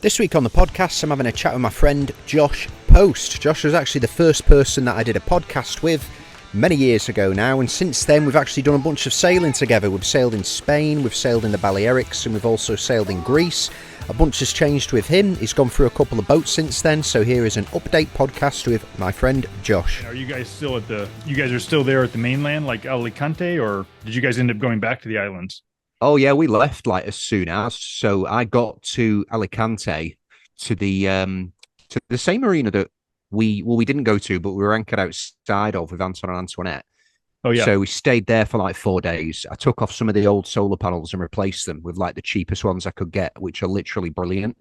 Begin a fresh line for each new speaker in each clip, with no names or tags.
This week on the podcast, I'm having a chat with my friend Josh Post. Josh was actually the first person that I did a podcast with many years ago now, and since then we've actually done a bunch of sailing together. We've sailed in Spain, we've sailed in the Balearics, and we've also sailed in Greece. A bunch has changed with him. He's gone through a couple of boats since then, so here is an update podcast with my friend Josh.
Are you guys still you guys are still there at the mainland, like Alicante, or did you guys end up going back to the islands?
Oh yeah, we left like as soon as. So I got to Alicante to the same arena that we didn't go to, but we were anchored outside of with Anton and Antoinette.
Oh yeah.
So we stayed there for like 4 days. I took off some of the old solar panels and replaced them with like the cheapest ones I could get, which are literally brilliant.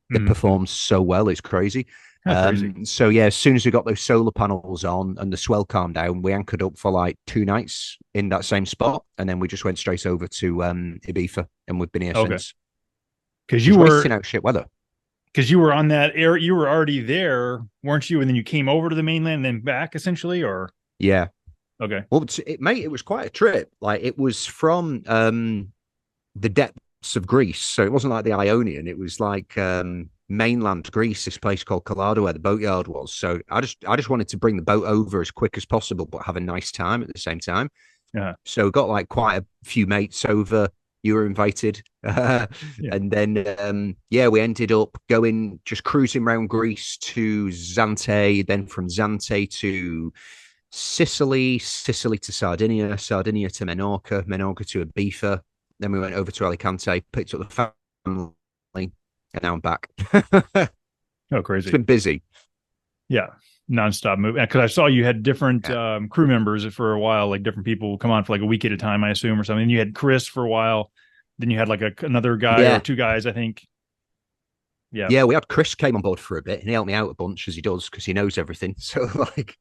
They perform so well, it's crazy.
Crazy.
So yeah, as soon as we got those solar panels on and the swell calmed down, we anchored up for like 2 nights in that same spot, and then we just went straight over to Ibiza, and we've been here since.
Because you were
out shit weather.
Because you were on that air, you were already there, weren't you? And then you came over to the mainland, and then back essentially, or
yeah.
Okay.
Well, it was quite a trip. Like it was from the depths of Greece, so it wasn't like the Ionian. It was like mainland Greece, this place called Kalada, where the boatyard was. So I just wanted to bring the boat over as quick as possible, but have a nice time at the same time.
Yeah.
So got like quite a few mates over. You were invited, and then we ended up going just cruising around Greece to Zante, then from Zante to Sicily to Sardinia, Sardinia to Menorca, Menorca to Ibiza. Then we went over to Alicante, picked up the family, and now I'm back.
Oh, crazy.
It's been busy.
Yeah, nonstop moving. Because I saw you had different crew members for a while, like different people come on for like a week at a time, I assume, or something. You had Chris for a while. Then you had like another guy or 2 guys, I think.
Yeah, we had Chris came on board for a bit, and he helped me out a bunch, as he does, because he knows everything. So like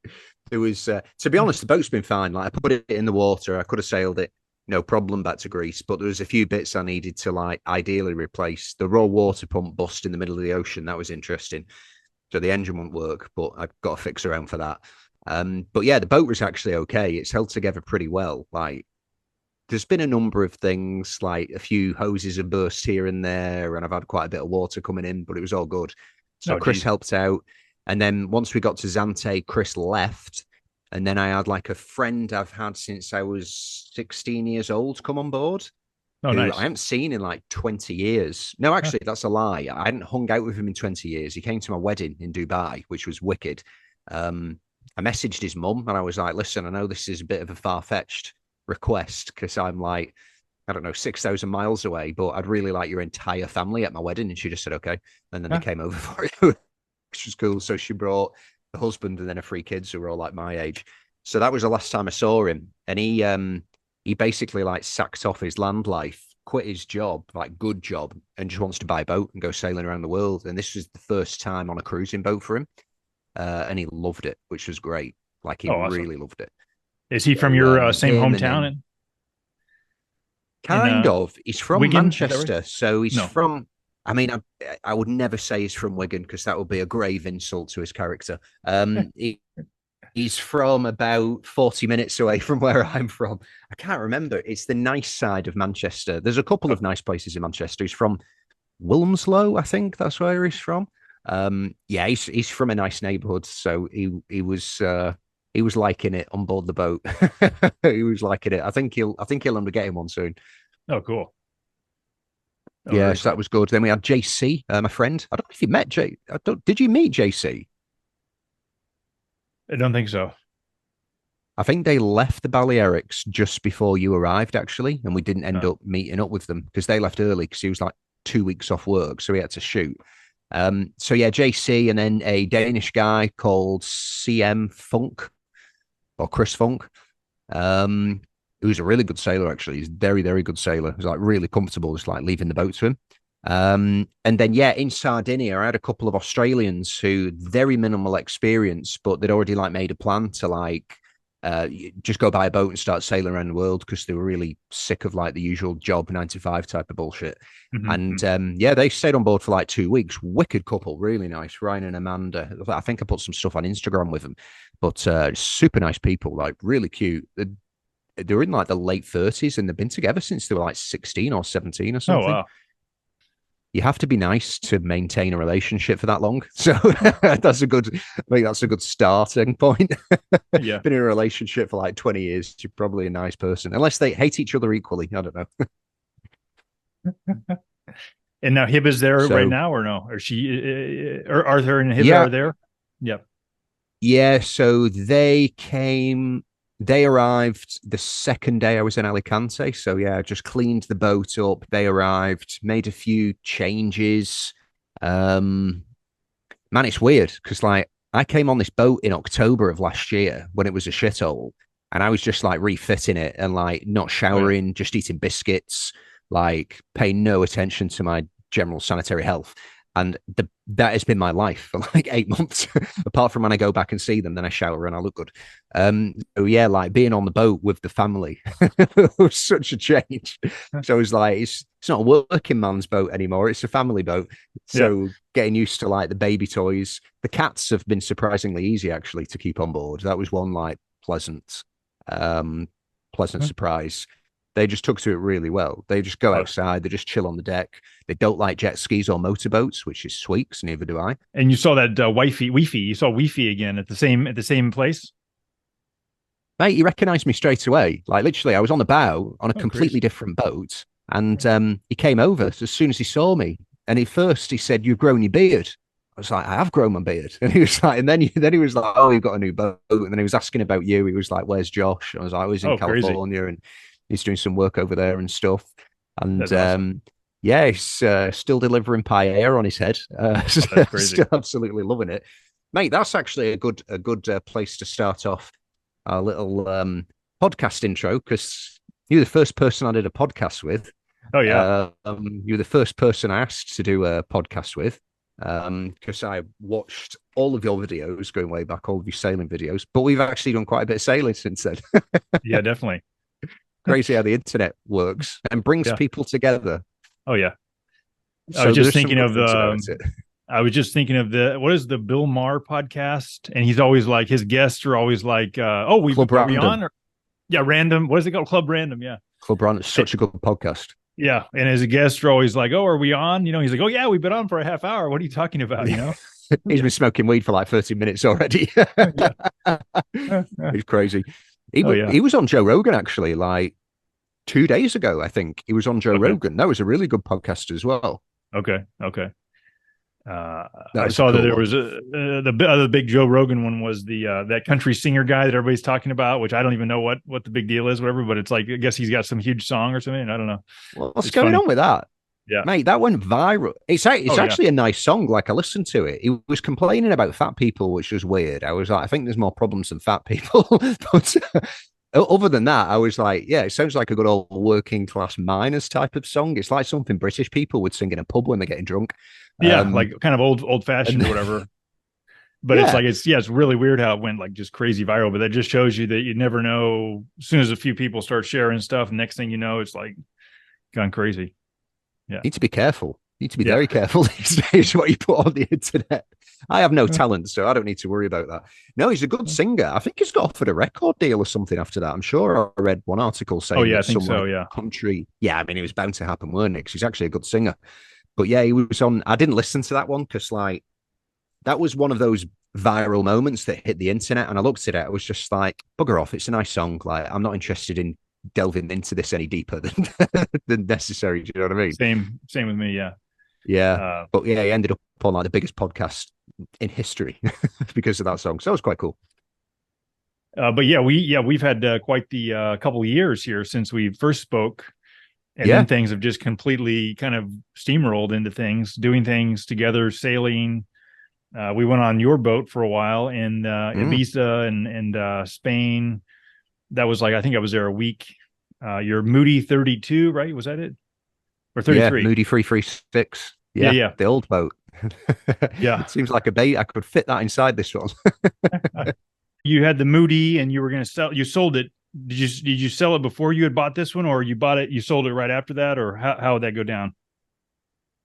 there was to be honest, the boat's been fine. Like I put it in the water, I could have sailed it no problem back to Greece, but there was a few bits I needed to like ideally replace. The raw water pump bust in the middle of the ocean. That was interesting. So the engine won't work, but I've got a fix around for that. But yeah, the boat was actually okay. It's held together pretty well. Like there's been a number of things, like a few hoses have burst here and there, and I've had quite a bit of water coming in, but it was all good. So Chris helped out. And then once we got to Zante, Chris left. And then I had like a friend I've had since I was 16 years old come on board.
Oh, nice.
I haven't seen in like 20 years. No, actually, that's a lie. I hadn't hung out with him in 20 years. He came to my wedding in Dubai, which was wicked. I messaged his mum and I was like, listen, I know this is a bit of a far-fetched request because I'm like, I don't know, 6,000 miles away, but I'd really like your entire family at my wedding. And she just said, okay. And then they came over for it, which was cool. So she brought the husband and then her 3 kids who were all like my age. So that was the last time I saw him. And he basically like sacked off his land life, quit his job, like good job, and just wants to buy a boat and go sailing around the world. And this was the first time on a cruising boat for him. And he loved it, which was great. Like he really loved it.
Is he from your same hometown?
Kind of. He's from
Wigan,
Manchester.
right?
So he's from, I mean, I would never say he's from Wigan because that would be a grave insult to his character. He's from about 40 minutes away from where I'm from. I can't remember. It's the nice side of Manchester. There's a couple of nice places in Manchester. He's from Wilmslow, I think that's where he's from. Yeah, he's from a nice neighborhood. So he was liking it on board the boat. He was liking it. I think he'll end up getting one soon.
Oh, cool.
Oh, yeah, so that was good. Then we had JC, my friend. I don't know if you met Jay. Did you meet JC?
I don't think so.
I think they left the Balearics just before you arrived, actually, and we didn't end up meeting up with them because they left early because he was like 2 weeks off work, so he had to shoot. So yeah, JC, and then a Danish guy called CM Funk or Chris Funk. Who's a really good sailor, actually. He's a very, very good sailor. He's like really comfortable, just like leaving the boat to him. And then, yeah, in Sardinia, I had a couple of Australians who very minimal experience, but they'd already like made a plan to like just go buy a boat and start sailing around the world because they were really sick of like the usual job 9 to 5 type of bullshit. And yeah, they stayed on board for like 2 weeks. Wicked couple, really nice. Ryan and Amanda. I think I put some stuff on Instagram with them, but super nice people, like really cute. They're in like the late 30s and they've been together since they were like 16 or 17 or something.
Oh, wow.
you have to be nice to maintain a relationship for that long. So that's a good, I think that's a good starting point.
Yeah.
Been in a relationship for like 20 years, you're probably a nice person, unless they hate each other equally. I don't know.
And now Hib is there right
So
now, or no? Or she, or Arthur and Hib
yeah,
are there? Yep.
yeah. So they arrived the second day I was in Alicante. So yeah, just cleaned the boat up. They arrived, made a few changes. Um, Man, it's weird because like I came on this boat in October of last year when it was a shithole, and I was just like refitting it and like not
Oh yeah.
showering, just eating biscuits, like paying no attention to my general sanitary health. And that has been my life for like 8 months. Apart from when I go back and see them, then I shower and I look good. So yeah, like being on the boat with the family was such a change. So it's like it's not a working man's boat anymore; it's a family boat.
Yeah.
So getting used to like the baby toys, the cats have been surprisingly easy actually to keep on board. That was one like um, pleasant surprise. They just took to it really well. They just go
Oh,
outside, they just chill on the deck. They don't like jet skis or motorboats, which is sweet, because neither do I.
and you saw that Wi-Fi. You saw Wi-Fi again at the same place.
Mate, he recognised me straight away. Like literally, I was on the bow on a
Oh,
completely
crazy.
different boat, and he came over as soon as he saw me. And at first, he said, "You've grown your beard." I was like, "I have grown my beard," and he was like, and then he was like, "Oh, you've got a new boat," and then he was asking about you. He was like, "Where's Josh?" I was like, "I was in
Oh, crazy.
California, and he's doing some work over there and stuff." And
That's awesome.
yeah, he's still delivering paella on his head.
Oh, that's crazy.
Still absolutely loving it, mate. That's actually a good place to start off our little podcast intro, because you're the first person I did a podcast with.
Oh yeah.
You're the first person I asked to do a podcast with, because I watched all of your videos going way back, all of your sailing videos, but we've actually done quite a bit of sailing since then.
Yeah, definitely.
Crazy how the internet works and brings
Yeah.
people together.
Oh yeah. I was
So
just
there's some
thinking
good
of
things about
the
it.
I was just thinking of the what is the Bill Maher podcast, and he's always like his guests are always like, "Oh, we
Club
are we on?"
Random.
Or, yeah, random. What is it called? Club Random. Yeah,
Club Random is such a good podcast.
yeah. And his guests are always like, "Oh, are we on?" You know, he's like, "Oh yeah, we've been on for a half hour. What are you talking about?" You know?
He's been smoking weed for like 30 minutes already.
Yeah.
He's crazy.
Oh yeah.
He was on Joe Rogan actually, like 2 days ago, I think. He was on Joe
Okay.
Rogan. That was a really good podcast as well.
Okay. Okay.
That
I
was a
saw that
cool
there
one.
was the other big Joe Rogan one was the that country singer guy that everybody's talking about, which I don't even know what the big deal is, whatever. But it's like I guess he's got some huge song or something. I don't know.
What's
It's
going
funny.
on with that?
Yeah.
Mate, that went viral. It's
Oh yeah.
actually a nice song. Like I listened to it. He was complaining about fat people, which was weird. I was like, I think there's more problems than fat people. But other than that, I was like, yeah, it sounds like a good old working class miners type of song. It's like something British people would sing in a pub when they're getting drunk.
Yeah, like kind of old
And
fashioned or whatever. But it's
yeah,
like it's really weird how it went like just crazy viral. But that just shows you that you never know. As soon as a few people start sharing stuff, next thing you know, it's like gone crazy. Yeah.
need to be careful. Need to be
Yeah.
very careful these days what you put on the internet. I have no talent, so I don't need to worry about that. No, he's a good singer. I think he's got offered a record deal or something after that. I'm sure I read one article
Oh
saying
yeah, I
that
think
some
so.
like
Yeah.
country. Yeah, I mean, it was bound to happen, weren't it? Because he's actually a good singer. But yeah, he was on. I didn't listen to that one because like that was one of those viral moments that hit the internet. And I looked at it, I was just like, bugger off. It's a nice song. Like, I'm not interested in delving into this any deeper than than necessary. Do you know what I mean?
Same with me. Yeah.
Yeah.
Uh,
But yeah, he ended up on like the biggest podcast in history because of that song. So it was quite cool.
but yeah, we've had quite the couple of years here since we first spoke, and then
Yeah.
things have just completely kind of steamrolled into things, doing things together, sailing. We went on your boat for a while in Ibiza and Spain. That was like I think I was there a week. Your Moody 32, right? Was that it? Or
Yeah.
33?
Moody 336.
Yeah,
Yeah.
yeah,
The old boat.
yeah.
It seems like a bait. I could fit that inside this one.
You had the Moody, and you were going to sell. You sold it. Did you sell it before you had bought this one, or you bought it? You sold it right after that, or how would that go down?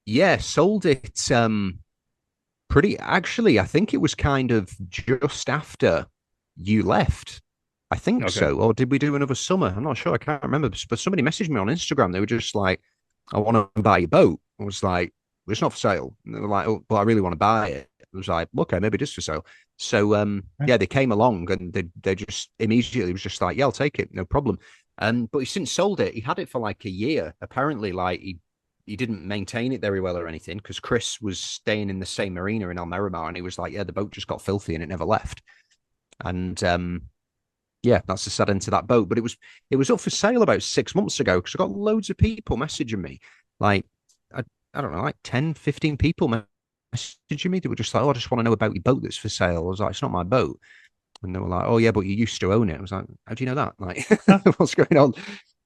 Yeah. Sold it. Pretty actually, I think it was kind of just after you left. I think
Okay.
so. Or did we do another summer? I'm not sure. I can't remember. But somebody messaged me on Instagram. They were just like, I want to buy your boat. I was like, it's not for sale. And they were like, oh, but I really want to buy it. I was like, okay, maybe it is for sale. So yeah, they came along and they just immediately was just like, yeah, I'll take it, no problem. But he since sold it. He had it for like a year. Apparently, like he didn't maintain it very well or anything because Chris was staying in the same marina in Almerimar, and he was like, yeah, the boat just got filthy and it never left. And yeah, that's the sad end to that boat. But it was up for sale about 6 months ago because I got loads of people messaging me, like I don't know, like 10, 15 people messaging me. They were just like, oh, I just want to know about your boat that's for sale. I was like, it's not my boat. And they were like, oh yeah, but you used to own it. I was like, how do you know that? Like, what's going on?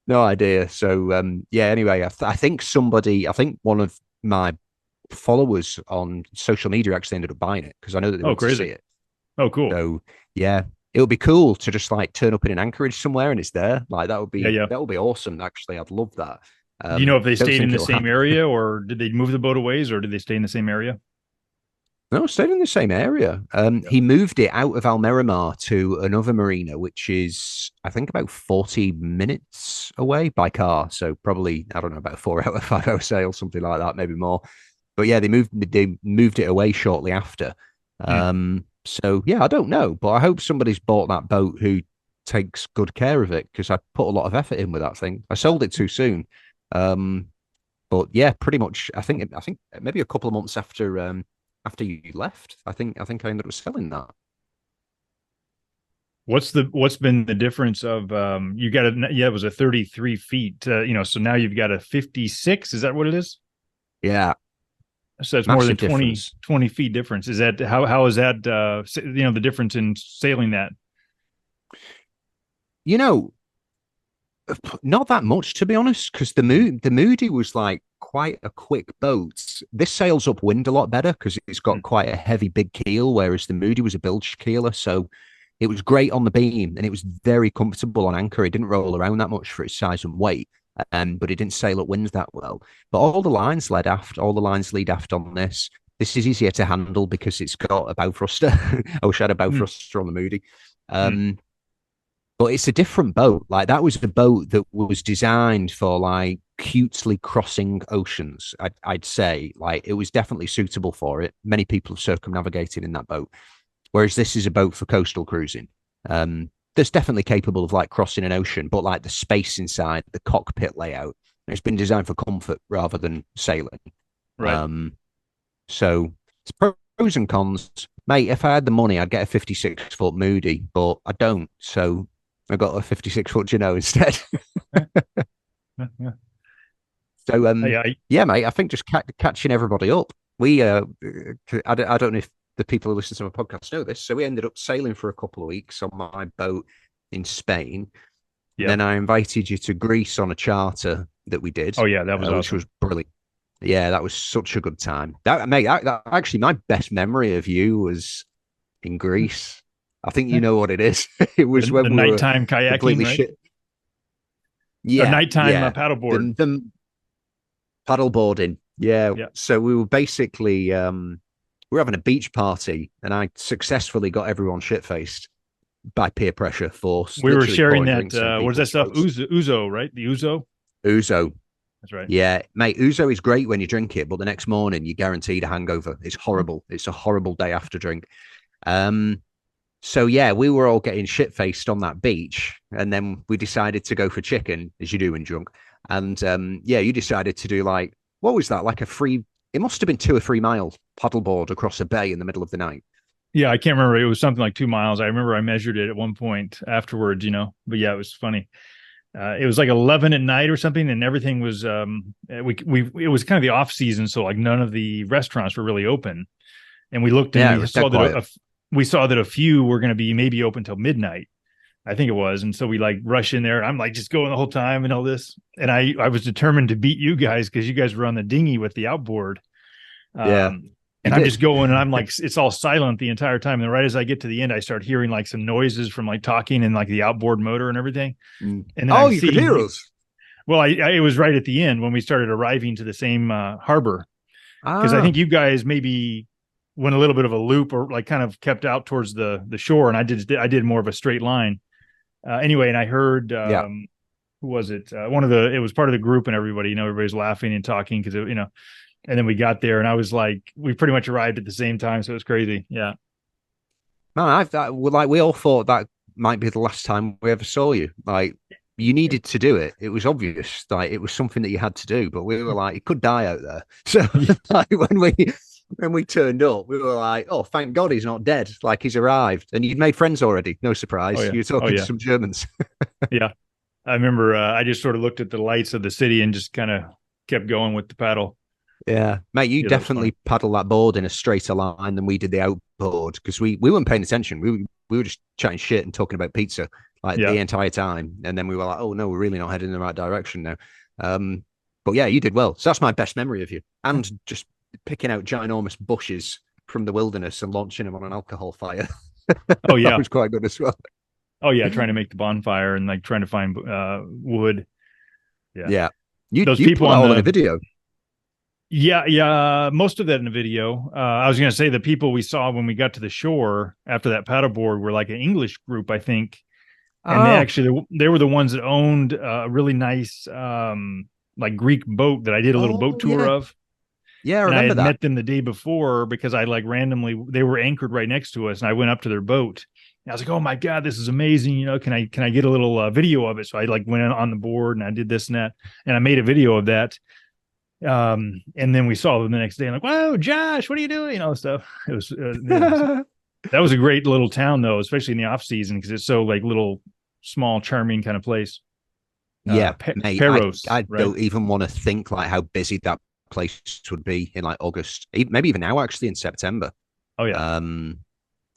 No idea. So yeah, anyway, I think one of my followers on social media actually ended up buying it because I know that they went to see it.
Oh, cool.
So yeah, it would be cool to just like turn up in an anchorage somewhere and it's there. Like that would be that would be awesome. Actually, I'd love that.
Do you know if they stayed in the same area, or did they move the boat a ways, or did they stay in the same area?
No, stayed in the same area. He moved it out of Almerimar to another marina, which is, I think, about 40 minutes away by car. So probably, I don't know, about a 4 hour, 5 hour sail, something like that, maybe more. But yeah, they moved it away shortly after. So yeah, I don't know, but I hope somebody's bought that boat who takes good care of it because I put a lot of effort in with that thing. I sold it too soon. But yeah, pretty much. I think maybe a couple of months after you left, I think I ended up selling that.
What's been the difference of you got it was a 33 feet, so now you've got a 56. Is that what it is?
Yeah.
So it's more than 20 feet difference. Is that how is that the difference in sailing that?
Not that much, to be honest, because the Moody was like quite a quick boat. This sails upwind a lot better because it's got quite a heavy big keel, whereas the Moody was a bilge keeler. So it was great on the beam and it was very comfortable on anchor. It didn't roll around that much for its size and weight, but it didn't sail at winds that well. But all the lines lead aft on this. This is easier to handle because it's got a bow thruster. I wish I had a bow thruster on the Moody. But it's a different boat. Like that was a boat that was designed for like cutely crossing oceans. I'd say like it was definitely suitable for it. Many people have circumnavigated in that boat, whereas this is a boat for coastal cruising. That's definitely capable of like crossing an ocean, but like the space inside the cockpit layout, it's been designed for comfort rather than sailing.
Right.
So it's pros and cons, mate. If I had the money, I'd get a 56-foot Moody, but I don't. So I got a 56-foot Jeanneau instead. So yeah, mate. I think just catching everybody up. We I don't know if the people who listen to my podcast know this. So we ended up sailing for a couple of weeks on my boat in Spain. Yep. Then I invited you to Greece on a charter that we did.
Oh yeah, that was awesome.
Which was brilliant. Yeah, that was such a good time. That actually my best memory of you was in Greece. I think you know what it is. It was when
the
we
nighttime kayaking, right?
Yeah,
or nighttime paddleboard.
The paddleboarding. Yeah. So we were basically we were having a beach party, and I successfully got everyone shit faced by peer pressure force.
We were sharing that. What is that stuff? Ouzo, right? The ouzo.
Ouzo.
That's right.
Yeah, mate. Ouzo is great when you drink it, but the next morning you're guaranteed a hangover. It's horrible. It's a horrible day after drink. So yeah, we were all getting shit faced on that beach, and then we decided to go for chicken, as you do when drunk. And yeah, you decided to do like, what was that? Like it must have been 2 or 3 miles paddleboard across a bay in the middle of the night.
Yeah, I can't remember. It was something like 2 miles. I remember I measured it at one point afterwards, but yeah, it was funny. It was like 11 at night or something, and everything was it was kind of the off season, so like none of the restaurants were really open. And we looked and we saw that a few were going to be maybe open till midnight, I think it was. And so we like rush in there. I'm like just going the whole time and all this. And I was determined to beat you guys because you guys were on the dinghy with the outboard. And I'm just going and I'm like, it's all silent the entire time. And right as I get to the end, I start hearing like some noises from like talking and like the outboard motor and everything. And then
you could hear us.
Well, it was right at the end when we started arriving to the same harbor. Because I think you guys maybe went a little bit of a loop or like kind of kept out towards the shore. And I did more of a straight line. Anyway, and I heard, who was it? It was part of the group and everybody, everybody's laughing and talking because, And then we got there, and I was like, we pretty much arrived at the same time, so it was crazy. Yeah.
Man, like we all thought that might be the last time we ever saw you. Like you needed to do it. It was obvious. Like it was something that you had to do. But we were like, it could die out there. So like when we turned up, we were like, oh, thank God he's not dead. Like he's arrived, and you'd made friends already. No surprise.
Oh yeah.
You're talking to some Germans.
Yeah. I remember I just sort of looked at the lights of the city and just kind of kept going with the paddle.
Yeah, mate, you definitely paddle that board in a straighter line than we did the outboard because we weren't paying attention. We were just chatting shit and talking about pizza like the entire time, and then we were like, oh no, we're really not heading in the right direction now. But yeah, you did well. So that's my best memory of you, and just picking out ginormous bushes from the wilderness and launching them on an alcohol fire.
Oh yeah,
that was quite good as well.
Oh yeah, trying to make the bonfire and like trying to find wood.
Yeah.
You people
put all in a video.
Yeah, most of that in the video. I was going to say the people we saw when we got to the shore after that paddleboard were like an English group, I think, and they were the ones that owned a really nice like Greek boat that I did a little boat tour of.
Yeah, I remember that.
I met them the day before because I like randomly they were anchored right next to us, and I went up to their boat. And I was like, "Oh my god, this is amazing! You know, can I get a little video of it?" So I like went on the board and I did this and that, and I made a video of that. And then we saw them the next day and like, whoa, Josh, what are you doing? All stuff. It was, that was a great little town though, especially in the off season, because it's so like little, small, charming kind of place.
Yeah. Mate, Peros, I don't even want to think like how busy that place would be in like August, maybe even now actually in September.
Oh yeah.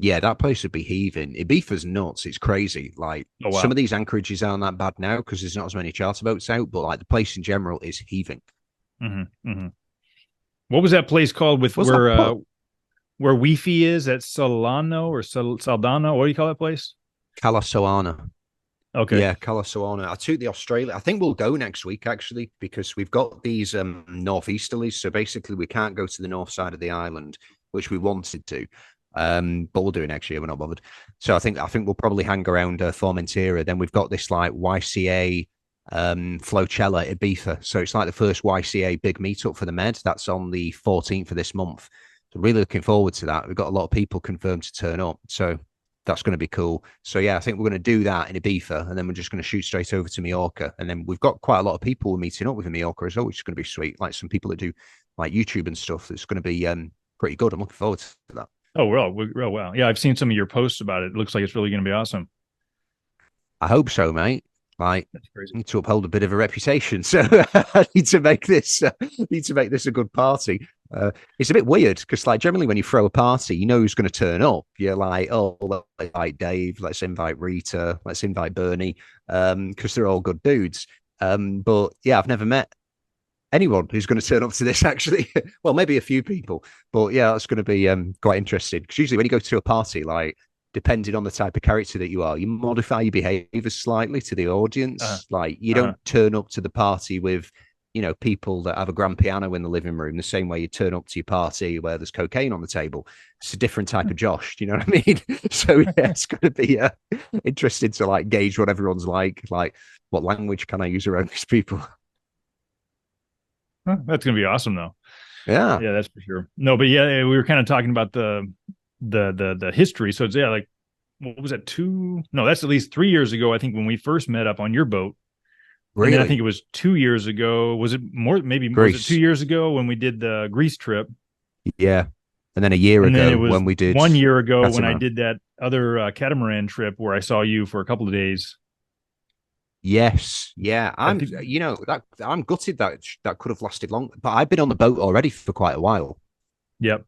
Yeah, that place would be heaving. Ibiza's nuts. It's crazy. Like some of these anchorages aren't that bad now because there's not as many charter boats out, but like the place in general is heaving.
Mm-hmm, mm-hmm. What was that place called with where Wi-Fi is at Solano or Saldana? What do you call that place?
Cala Soana.
Okay.
Yeah, Cala Soana. I took the Australia. I think we'll go next week actually because we've got these northeasterlies. So basically, we can't go to the north side of the island, which we wanted to. But we'll do it next year. We're not bothered. So I think we'll probably hang around Formentera. Then we've got this like YCA. Flowchella Ibiza. So it's like the first YCA big meetup for the Med. That's on the 14th of this month. So really looking forward to that. We've got a lot of people confirmed to turn up. So that's going to be cool. So yeah, I think we're going to do that in Ibiza and then we're just going to shoot straight over to Mallorca. And then we've got quite a lot of people we're meeting up with in Mallorca as well, which is going to be sweet. Like some people that do like YouTube and stuff. It's going to be pretty good. I'm looking forward to that.
Oh, well. Yeah, I've seen some of your posts about it. It looks like it's really going to be awesome.
I hope so, mate. Like, I need to uphold a bit of a reputation, so I need to make this a good party. It's a bit weird because, like, generally when you throw a party, you know who's going to turn up. You're like, oh, let's invite Dave, let's invite Rita, let's invite Bernie, because they're all good dudes. But yeah, I've never met anyone who's going to turn up to this. Actually, well, maybe a few people, but yeah, that's going to be quite interesting. Because usually when you go to a party, like, depending on the type of character that you are, you modify your behavior slightly to the audience. Like you don't turn up to the party with, you know, people that have a grand piano in the living room the same way you turn up to your party where there's cocaine on the table. It's a different type of Josh. Do you know what I mean? So yeah, it's going to be interesting to like gauge what everyone's like what language can I use around these people?
That's going to be awesome though.
Yeah.
Yeah, that's for sure. No, but yeah, we were kind of talking about the history. So it's like, what was that? That's at least 3 years ago. I think when we first met up on your boat. Really? And then I think it was 2 years ago. Was it more? Maybe Greece. Was it 2 years ago when we did the Greece trip?
Yeah. And then a year ago when we did
1 year ago when I did that other catamaran trip where I saw you for a couple of days.
Yes. Yeah. I'm gutted that could have lasted long, but I've been on the boat already for quite a while.
Yep.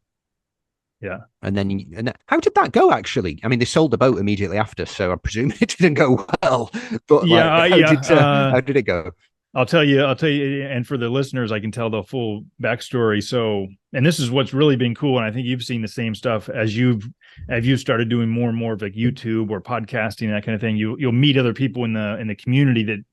Yeah.
And then how did that go, actually? I mean, they sold the boat immediately after, so I presume it didn't go well. But how did it go?
I'll tell you, and for the listeners, I can tell the full backstory. So, and this is what's really been cool, and I think you've seen the same stuff as you've started doing more and more of like YouTube or podcasting, that kind of thing. You'll meet other people in the community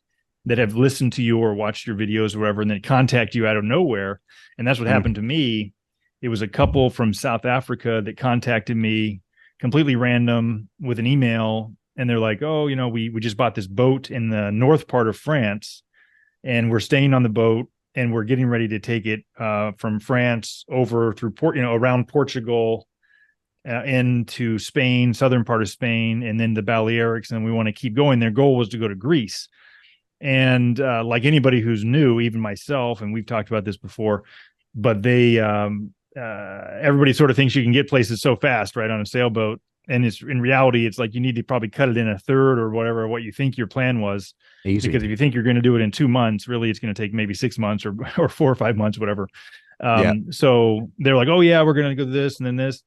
that have listened to you or watched your videos or whatever, and then contact you out of nowhere. And that's what happened to me. It was a couple from South Africa that contacted me completely random with an email. And they're like, oh, you know, we just bought this boat in the north part of France and we're staying on the boat and we're getting ready to take it from France over through around Portugal, into Spain, southern part of Spain, and then the Balearics, and we want to keep going. Their goal was to go to Greece. And like anybody who's new, even myself, and we've talked about this before, but they everybody sort of thinks you can get places so fast, right, on a sailboat. And it's in reality, it's like you need to probably cut it in a third or whatever, what you think your plan was.
Easy.
Because if you think you're going to do it in 2 months, really it's going to take maybe 6 months or 4 or 5 months, whatever. So they're like, oh yeah, we're going to go this and then this.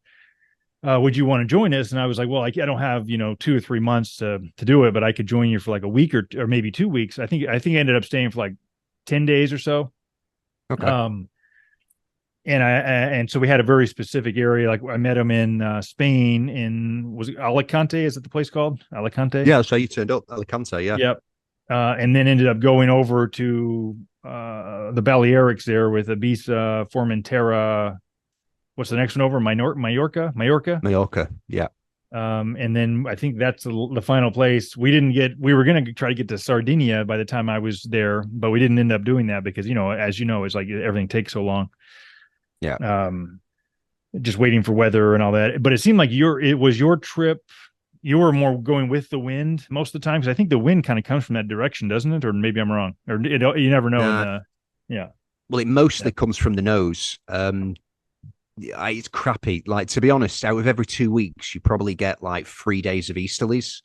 Would you want to join us? And I was like, well, I don't have 2 or 3 months to do it, but I could join you for like a week or maybe 2 weeks. I think I ended up staying for like 10 days or so.
Okay.
And so we had a very specific area. Like I met him in Spain, was it Alicante? Is it the place called Alicante?
Yeah. So you turned up Alicante. Yeah.
Yep. And then ended up going over to the Balearics there with Ibiza, Formentera. What's the next one over? Mallorca.
Yeah.
And then I think that's the final place. We were going to try to get to Sardinia by the time I was there, but we didn't end up doing that because, as you know, it's like everything takes so long.
Yeah.
Just waiting for weather and all that. But it seemed like it was your trip. You were more going with the wind most of the time. Cause I think the wind kind of comes from that direction, doesn't it? Or maybe I'm wrong, or you never know. Yeah.
Well, it mostly comes from the nose. It's crappy. Like, to be honest, out of every 2 weeks, you probably get like 3 days of easterlies.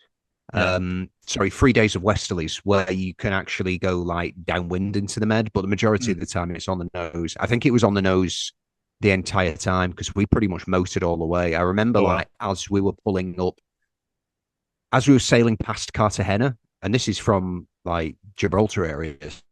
3 days of westerlies where you can actually go like downwind into the Med, but the majority of the time it's on the nose. I think it was on the nose the entire time because we pretty much motored all the way. I remember as we were pulling up, as we were sailing past Cartagena, and this is from like Gibraltar areas.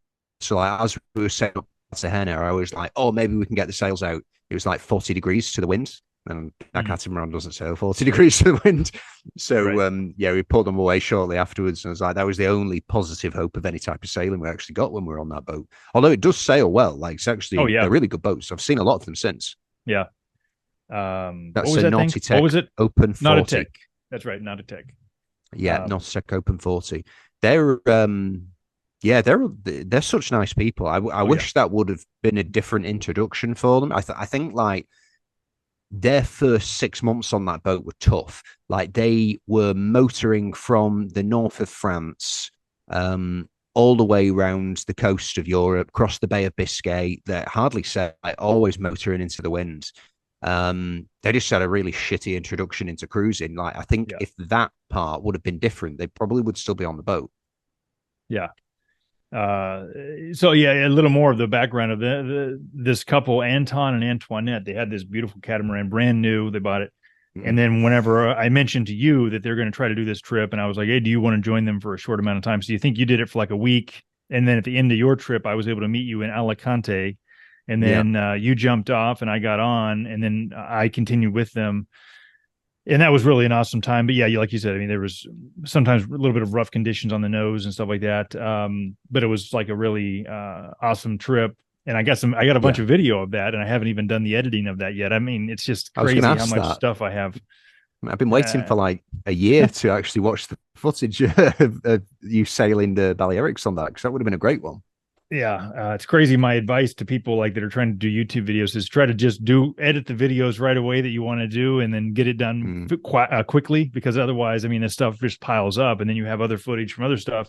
So like, as we were sailing up Cartagena, I was like, oh, maybe we can get the sails out. It was like 40 degrees to the wind. And that catamaran doesn't sail 40 degrees to the wind. So, we pulled them away shortly afterwards. And I was like, that was the only positive hope of any type of sailing we actually got when we were on that boat. Although it does sail well. Like, it's actually a really good boat. So I've seen a lot of them since.
Yeah.
That's a Naughty-Tech.
What was it?
Open 40.
Naughty-Tech. That's right. Naughty-Tech.
Yeah, Naughty-Tech Open 40. They're such nice people. I wish that would have been a different introduction for them. I think like their first 6 months on that boat were tough. Like they were motoring from the north of France, all the way around the coast of Europe, across the Bay of Biscay. They're hardly set, like always motoring into the wind. They just had a really shitty introduction into cruising. Like I think if that part would have been different, they probably would still be on the boat.
Yeah. So a little more of the background of this couple, Anton and Antoinette. They had this beautiful catamaran, brand new. They bought it. And then whenever I mentioned to you that they're going to try to do this trip, and I was like, hey, do you want to join them for a short amount of time? So you think you did it for like a week. And then at the end of your trip, I was able to meet you in Alicante. And then you jumped off and I got on, and then I continued with them. And that was really an awesome time. But like you said, I mean, there was sometimes a little bit of rough conditions on the nose and stuff like that. But it was like a really awesome trip. And I got a bunch of video of that, and I haven't even done the editing of that yet. I mean, it's just crazy how much stuff I have.
I've been waiting for like a year to actually watch the footage of you sailing the Balearics on that, because that would have been a great one.
Yeah, it's crazy. My advice to people like that are trying to do YouTube videos is try to just edit the videos right away that you want to do, and then get it done quickly, because otherwise, I mean, this stuff just piles up, and then you have other footage from other stuff.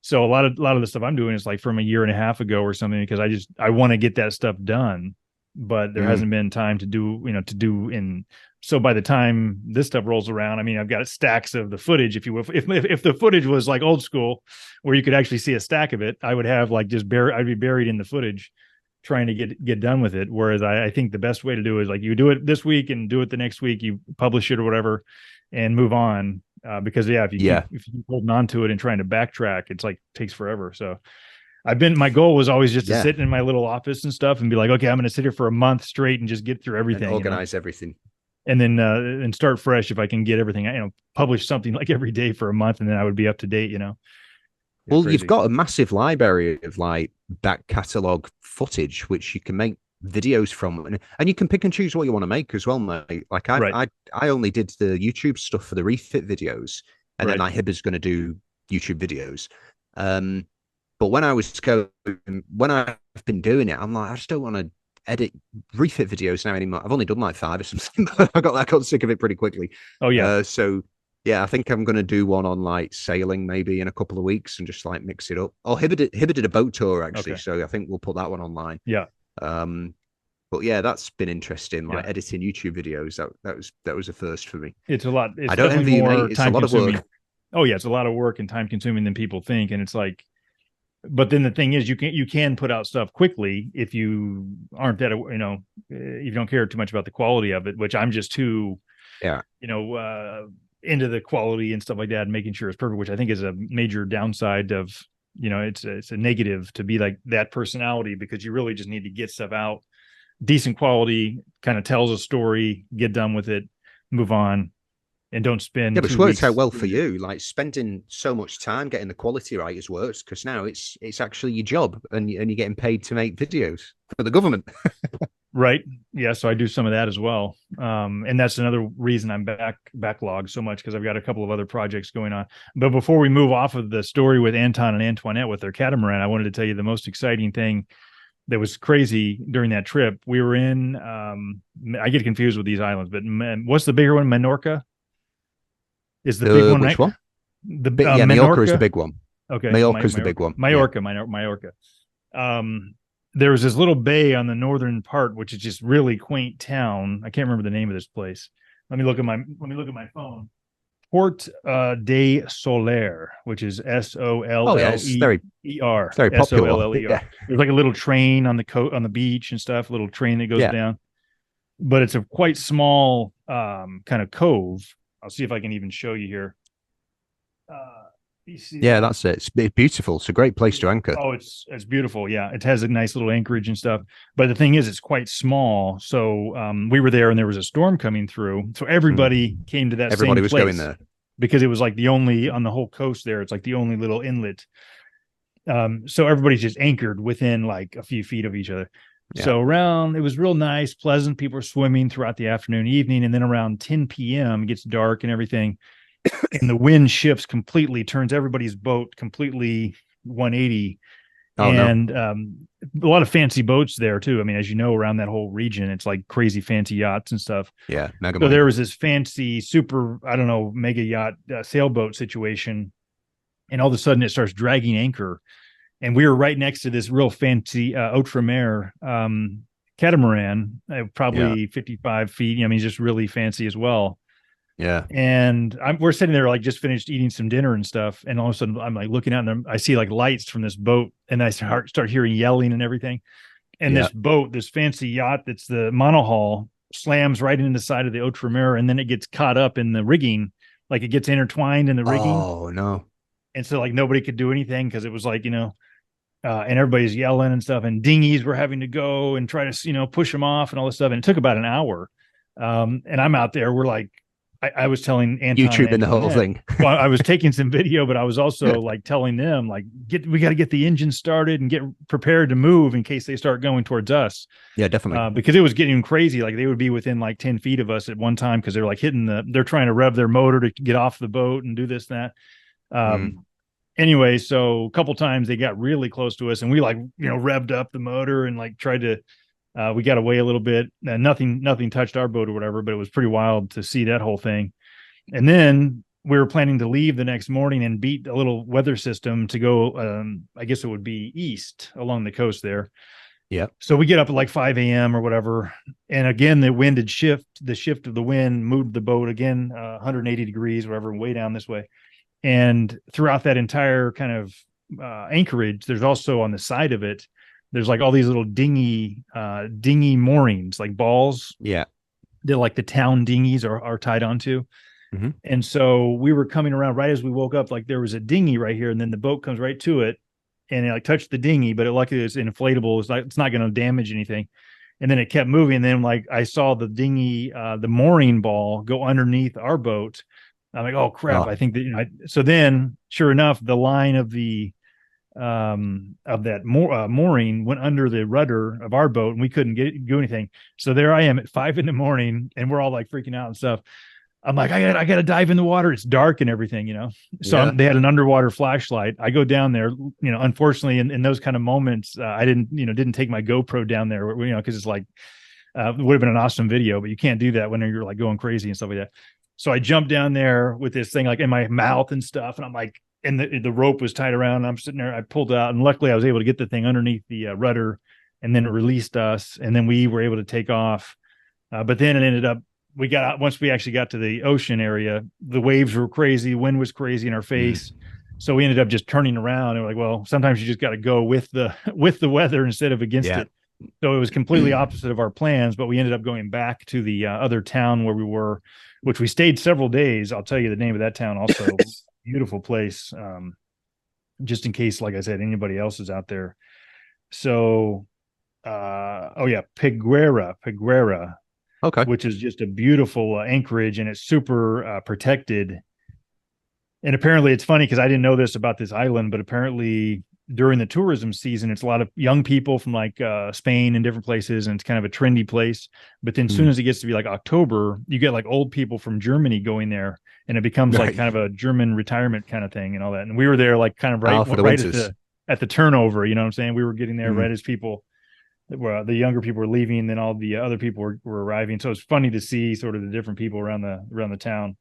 So a lot of the stuff I'm doing is like from a year and a half ago or something, because I want to get that stuff done, but there hasn't been time to do in. So by the time this stuff rolls around, I mean, I've got stacks of the footage. If you will, if the footage was like old school, where you could actually see a stack of it, I would have like I'd be buried in the footage, trying to get done with it. Whereas I think the best way to do it is like you do it this week and do it the next week, you publish it or whatever, and move on. Because if you keep holding on to it and trying to backtrack, it's like takes forever. So my goal was always just to sit in my little office and stuff and be like, okay, I'm going to sit here for a month straight and just get through everything,
and organize everything.
And then and start fresh if I can get everything, publish something like every day for a month, and then I would be up to date,
Well, crazy. You've got a massive library of like back catalog footage, which you can make videos from, and you can pick and choose what you want to make as well, mate. Like I only did the YouTube stuff for the refit videos, and then like Hibber's going to do YouTube videos. But when I've been doing it, I'm like, I just don't want to edit refit videos now anymore. I've only done like 5 or something, but I got sick of it pretty quickly.
Oh yeah.
So yeah, I think I'm gonna do one on like sailing maybe in a couple of weeks and just like mix it up. Oh, Hibbert did a boat tour actually,
Okay.
so I think we'll put that one online.
Yeah.
Um, but yeah, that's been interesting. Like
Yeah.
editing YouTube videos, that was a first for me.
It's a lot. It's
I don't
definitely
envy you,
more
mate. It's a
time
lot of
consuming.
work.
Oh yeah, it's a lot of work and time consuming than people think. And it's like, but then the thing is, you can put out stuff quickly if you aren't that, you don't care too much about the quality of it, which I'm just too,
Yeah.
into the quality and stuff like that and making sure it's perfect, which I think is a major downside of, it's a negative to be like that personality, because you really just need to get stuff out, decent quality, kind of tells a story, get done with it, move on, and don't spend
Yeah, but it's
2
worked
weeks.
out well for you. Like spending so much time getting the quality right has worked because now it's actually your job and you're getting paid to make videos for the government.
Right. Yeah. So I do some of that as well. And that's another reason I'm backlogged so much, because I've got a couple of other projects going on. But before we move off of the story with Anton and Antoinette with their catamaran, I wanted to tell you the most exciting thing that was crazy during that trip. We were in, I get confused with these islands, but what's the bigger one? Menorca is the big one,
Which
right?
one?
The
Yeah, Majorca is the big one.
Okay.
Majorca is the big one.
Majorca. There was this little bay on the northern part, which is just really quaint town. I can't remember the name of this place. Let me look at my phone. Port de Soler, which is SOLLER.
Oh yeah, it's very popular.
SOLLER.
Yeah.
There's like a little train on the beach and stuff, a little train that goes down. But it's a quite small kind of cove. I'll see if I can even show you here.
Yeah, that's it. It's beautiful. It's a great place to anchor.
Oh, it's beautiful. Yeah, it has a nice little anchorage and stuff. But the thing is, it's quite small. So we were there, and there was a storm coming through. So everybody came to that.
Everybody
same
was
place
going there
because it was like the only on the whole coast there. It's like the only little inlet. So everybody's just anchored within like a few feet of each other. Yeah. So it was real nice, pleasant. People were swimming throughout the afternoon, evening, and then around 10 p.m. it gets dark and everything. And the wind shifts completely, turns everybody's boat completely 180. A lot of fancy boats there too. I mean, as you know, around that whole region, it's like crazy fancy yachts and stuff.
Yeah,
mega. So there was this fancy, super, I don't know, mega yacht sailboat situation, and all of a sudden it starts dragging anchor, and we were right next to this real fancy Outremer catamaran, probably 55 feet. I mean, just really fancy as well.
Yeah.
And we're sitting there like just finished eating some dinner and stuff. And all of a sudden I'm like looking out and I see like lights from this boat, and I start hearing yelling and everything. And this boat, this fancy yacht, that's the monohull, slams right into the side of the Outremer, and then it gets caught up in the rigging. Like it gets intertwined in the rigging.
Oh no.
And so like nobody could do anything because it was like, and everybody's yelling and stuff, and dinghies were having to go and try to, push them off and all this stuff. And it took about an hour. And I'm out there. We're like, I was telling Anton
YouTube and the whole thing.
Well, I was taking some video, but I was also like telling them like, we got to get the engine started and get prepared to move in case they start going towards us.
Yeah, definitely.
Because it was getting crazy. Like they would be within like 10 feet of us at one time, because they're like they're trying to rev their motor to get off the boat and do this, and that. Anyway, so a couple times they got really close to us, and we like, revved up the motor and like tried to, we got away a little bit, and nothing touched our boat or whatever, but it was pretty wild to see that whole thing. And then we were planning to leave the next morning and beat a little weather system to go, I guess it would be east along the coast there.
Yeah.
So we get up at like 5 a.m. or whatever. And again, the shift of the wind moved the boat again, 180 degrees, whatever, way down this way. And throughout that entire kind of anchorage, there's also on the side of it, there's like all these little dinghy moorings, like balls.
Yeah.
They're like the town dinghies are tied onto.
Mm-hmm.
And so we were coming around right as we woke up, like there was a dinghy right here, and then the boat comes right to it, and it like touched the dinghy, but luckily it's inflatable. It's not going to damage anything. And then it kept moving. And then like I saw the dinghy, the mooring ball go underneath our boat. I'm like, oh crap! I think that so then, sure enough, the line of the of that mooring went under the rudder of our boat, and we couldn't do anything. So there I am at 5 a.m, and we're all like freaking out and stuff. I'm like, I got to dive in the water. It's dark and everything, you know? So they had an underwater flashlight. I go down there, you know, unfortunately in those kind of moments, I didn't take my GoPro down there, you know, cause it's like, it would have been an awesome video, but you can't do that when you're like going crazy and stuff like that. So I jumped down there with this thing like in my mouth and stuff. And I'm like, and the rope was tied around. And I'm sitting there. I pulled it out, and luckily I was able to get the thing underneath the rudder, and then it released us. And then we were able to take off. But then it ended up, we got out once we actually got to the ocean area. The waves were crazy, wind was crazy in our face. So we ended up just turning around and we're like, well, sometimes you just got to go with the weather instead of against it. So it was completely opposite of our plans, but we ended up going back to the other town where we were, which we stayed several days. I'll tell you the name of that town also. Beautiful place. Just in case, like I said, anybody else is out there. So, Peguera.
Okay.
Which is just a beautiful anchorage, and it's super protected. And apparently it's funny because I didn't know this about this island, but apparently during the tourism season, it's a lot of young people from like Spain and different places, and it's kind of a trendy place. But then as soon as it gets to be like October, you get like old people from Germany going there, and it becomes like kind of a German retirement kind of thing and all that. And we were there like kind of right at the turnover, you know what I'm saying? We were getting there right as people where the younger people were leaving, and then all the other people were arriving. So it's funny to see sort of the different people around the town.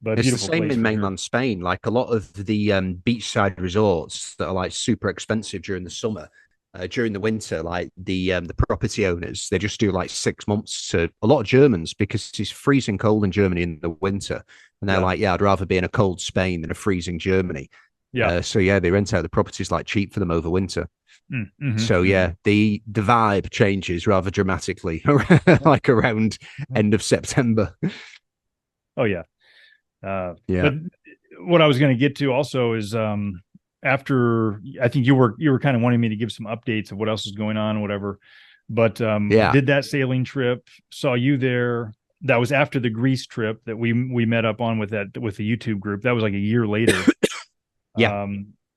But
it's the same in mainland Spain. Like a lot of the beachside resorts that are like super expensive during the summer, during the winter, like the property owners, they just do like 6 months to a lot of Germans because it's freezing cold in Germany in the winter, and they're like, I'd rather be in a cold Spain than a freezing Germany. So they rent out the properties like cheap for them over winter. So the vibe changes rather dramatically like around end of September.
But what I was going to get to also is after, I think you were kind of wanting me to give some updates of what else is going on or whatever, but did that sailing trip, saw you there. That was after the Greece trip that we met up on with the YouTube group. That was like a year later.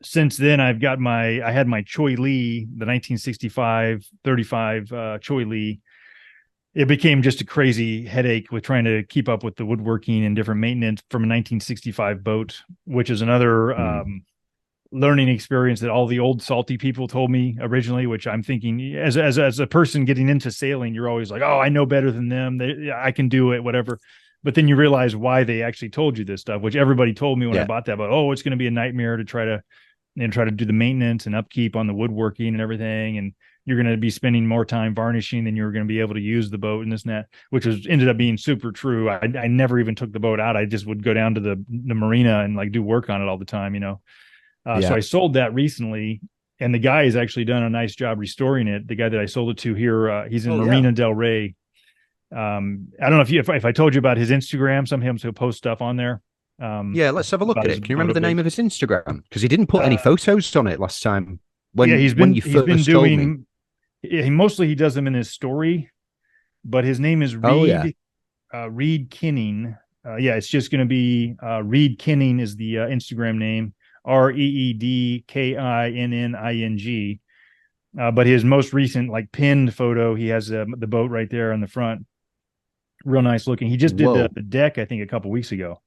Since then, I had my Choi Lee, the 1965 35 Choi Lee. It became just a crazy headache with trying to keep up with the woodworking and different maintenance from a 1965 boat, which is another learning experience that all the old salty people told me originally, which I'm thinking as a person getting into sailing, you're always like, oh, I know better than them. I can do it, whatever. But then you realize why they actually told you this stuff, which everybody told me when I bought that, but it's going to be a nightmare to try to do the maintenance and upkeep on the woodworking and everything. And you're going to be spending more time varnishing than you're going to be able to use the boat and this and that, which ended up being super true. I never even took the boat out. I just would go down to the marina and like do work on it all the time, you know? So I sold that recently, and the guy has actually done a nice job restoring it. The guy that I sold it to here, he's in Marina del Rey. I don't know if I told you about his Instagram. Sometimes he'll post stuff on there.
Let's have a look at it. Can you remember the name of his Instagram? Because he didn't put any photos on it last time. He mostly does them in his story, but his name is Reed Reed Kinning. It's just going to be Reed Kinning is the Instagram name, ReedKinning. But his most recent like pinned photo, he has the boat right there on the front. Real nice looking. He just did the deck, I think, a couple weeks ago.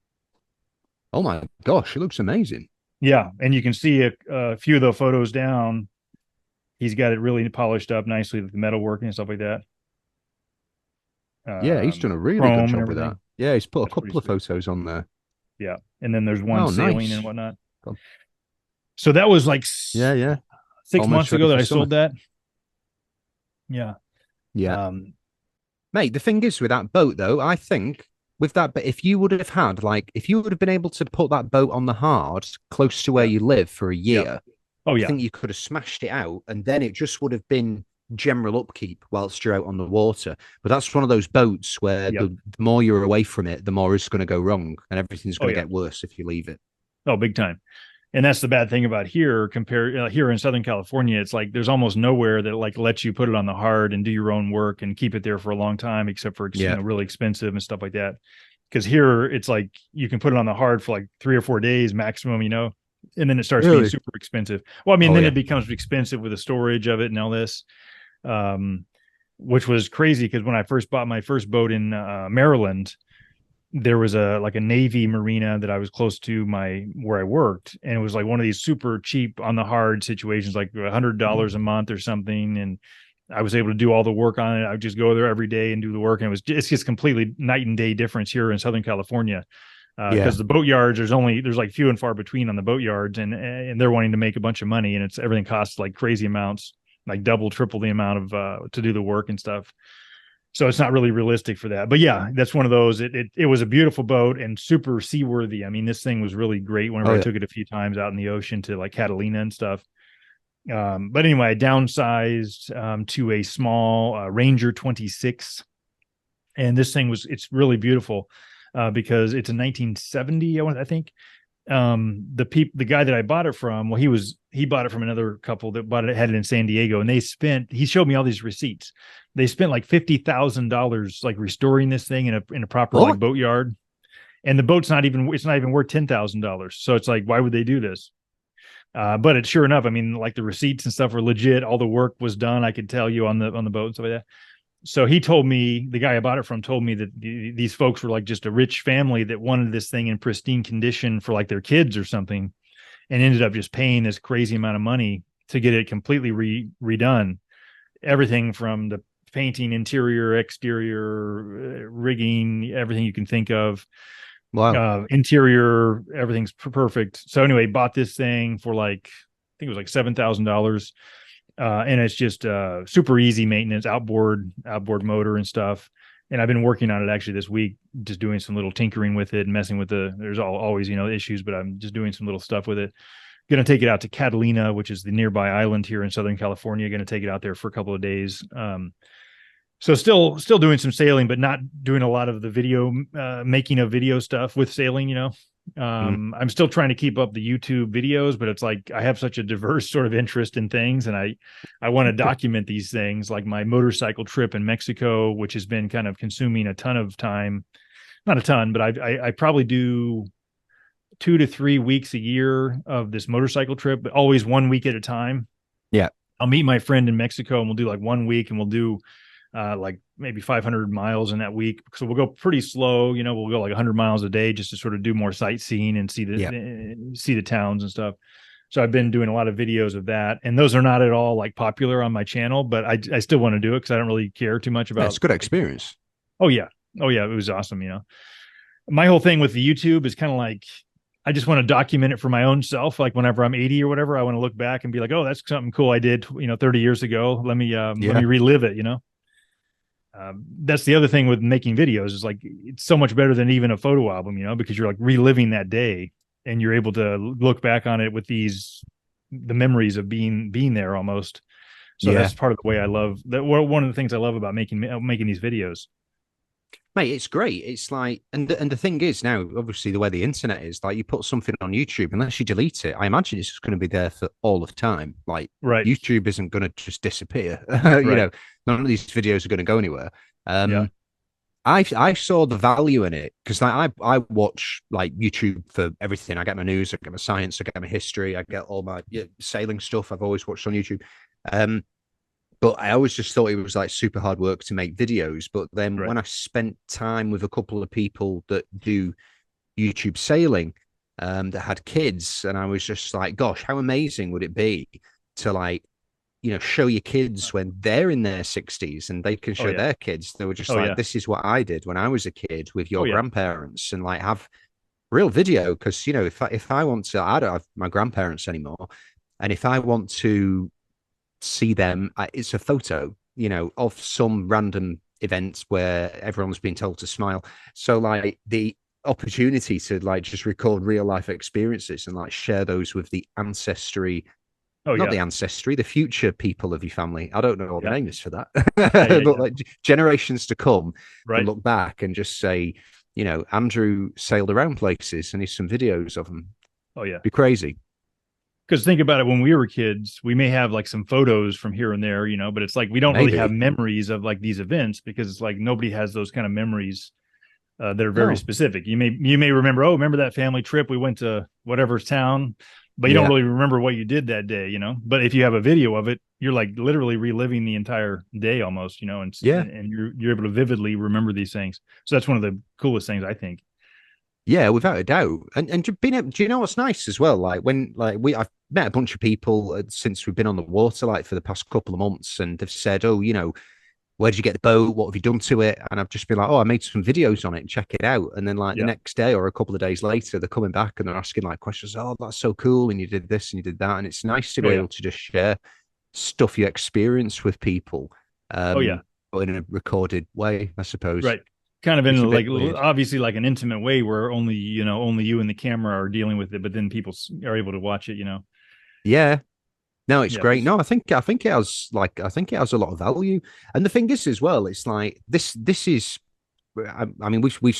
Oh my gosh, it looks amazing.
Yeah, and you can see a few of the photos down. He's got it really polished up nicely with the metalwork and stuff like that.
He's done a really good job with that. Yeah, he's put a couple of photos on there.
Yeah, and then there's one sailing and whatnot. Cool. So that was like 6 months ago that I sold that. Yeah.
Mate, the thing is with that boat, though, I think with that, but if you would have been able to put that boat on the hard close to where you live for a year, I think you could have smashed it out, and then it just would have been general upkeep whilst you're out on the water. But that's one of those boats where the more you're away from it, the more it's going to go wrong, and everything's going to get worse if you leave it.
Oh, big time. And that's the bad thing about here compared here in Southern California. It's like there's almost nowhere that like lets you put it on the hard and do your own work and keep it there for a long time, except for really expensive and stuff like that. Because here it's like you can put it on the hard for like 3 or 4 days maximum, and then it starts being super expensive. Well, I mean, then it becomes expensive with the storage of it and all this, which was crazy because when I first bought my first boat in Maryland, there was a Navy marina that I was close to where I worked, and it was like one of these super cheap on the hard situations, like $100 a month or something, and I was able to do all the work on it. I would just go there every day and do the work, and it's just completely night and day difference here in Southern California. Because the boat yards, there's like few and far between on the boat yards, and they're wanting to make a bunch of money, and everything costs like crazy amounts, like double, triple the amount of to do the work and stuff. So it's not really realistic for that. But yeah, that's one of those. It was a beautiful boat and super seaworthy. I mean, this thing was really great whenever I took it a few times out in the ocean to like Catalina and stuff. But anyway, I downsized to a small Ranger 26, and this thing it's really beautiful because it's a 1970, I think. The guy that I bought it from, well, he bought it from another couple that had it in San Diego, and he showed me all these receipts. They spent like $50,000 like restoring this thing in a proper like boat yard, and the boat's not even worth $10,000. So it's like, why would they do this? But it's sure enough, I mean, like the receipts and stuff were legit. All the work was done. I could tell you on the boat and stuff like that. So he told me, the guy I bought it from told me that these folks were like just a rich family that wanted this thing in pristine condition for like their kids or something, and ended up just paying this crazy amount of money to get it completely redone. Everything from the painting, interior, exterior, rigging, everything you can think of.
Wow.
Interior, everything's perfect. So anyway, bought this thing for like, I think it was like $7,000. And it's just super easy maintenance, outboard motor and stuff. And I've been working on it actually this week, just doing some little tinkering with it and messing with there's always, issues, but I'm just doing some little stuff with it. Going to take it out to Catalina, which is the nearby island here in Southern California. Going to take it out there for a couple of days. So still doing some sailing, but not doing a lot of the video, making of video stuff with sailing, I'm still trying to keep up the YouTube videos, but it's like I have such a diverse sort of interest in things, and I want to document these things, like my motorcycle trip in Mexico, which has been kind of consuming a ton of time. Not a ton, but I probably do 2 to 3 weeks a year of this motorcycle trip, but always 1 week at a time.
Yeah.
I'll meet my friend in Mexico and we'll do like 1 week, and we'll do like maybe 500 miles in that week. So we'll go pretty slow, we'll go like 100 miles a day just to sort of do more sightseeing and see the towns and stuff. So I've been doing a lot of videos of that, and those are not at all like popular on my channel, but I still want to do it because I don't really care too much about.
It's a good experience.
Oh yeah. It was awesome. My whole thing with the YouTube is kind of like, I just want to document it for my own self. Like whenever I'm 80 or whatever, I want to look back and be like, oh, that's something cool I did, 30 years ago. Let me relive it, That's the other thing with making videos is like, it's so much better than even a photo album, because you're like reliving that day and you're able to look back on it with the memories of being there almost. So that's part of the way I love that. One of the things I love about making these videos.
Mate, it's great. It's like, and the thing is now, obviously, the way the internet is, like, you put something on YouTube, unless you delete it, I imagine it's just going to be there for all of time. Like,
right.
YouTube isn't going to just disappear. None of these videos are going to go anywhere. I saw the value in it because I watch like YouTube for everything. I get my news, I get my science, I get my history, I get all my sailing stuff. I've always watched on YouTube. But I always just thought it was like super hard work to make videos. But then when I spent time with a couple of people that do YouTube sailing that had kids, and I was just like, gosh, how amazing would it be to like, show your kids when they're in their 60s and they can show their kids. They were just this is what I did when I was a kid with your grandparents, and like have real video. Because, if I want to, I don't have my grandparents anymore. And if I want to see them, it's a photo, of some random events where everyone's been told to smile. So like the opportunity to like just record real life experiences and like share those with the ancestry, the future people of your family. I don't know what the name is for that, but like generations to come, and look back and just say, Andrew sailed around places and here's some videos of them.
Oh yeah.
Be crazy.
Because think about it, when we were kids, we may have like some photos from here and there, but it's like we don't really have memories of like these events, because it's like nobody has those kind of memories that are very specific. You may remember, remember that family trip we went to whatever town, but you don't really remember what you did that day, But if you have a video of it, you're like literally reliving the entire day almost, and you're able to vividly remember these things. So that's one of the coolest things, I think.
Yeah, without a doubt. And do you know what's nice as well? Like when I've met a bunch of people since we've been on the water like for the past couple of months, and they've said, "Oh, where did you get the boat? What have you done to it?" And I've just been like, "Oh, I made some videos on it and check it out." And then like the
Yeah.
next day or a couple of days later, they're coming back and they're asking like questions. "Oh, that's so cool, and you did this and you did that." And it's nice to
Oh
be
yeah.
able to just share stuff you experience with people,
Oh yeah.
but in a recorded way, I suppose.
Right. Kind of
It's a
in
bit
like
weird.
obviously like an intimate way where only you and the camera are dealing with it, but then people are able to watch it.
Yeah, no, it's
Yeah.
great. No, I think it has a lot of value. And the thing is as well, it's like this is I mean we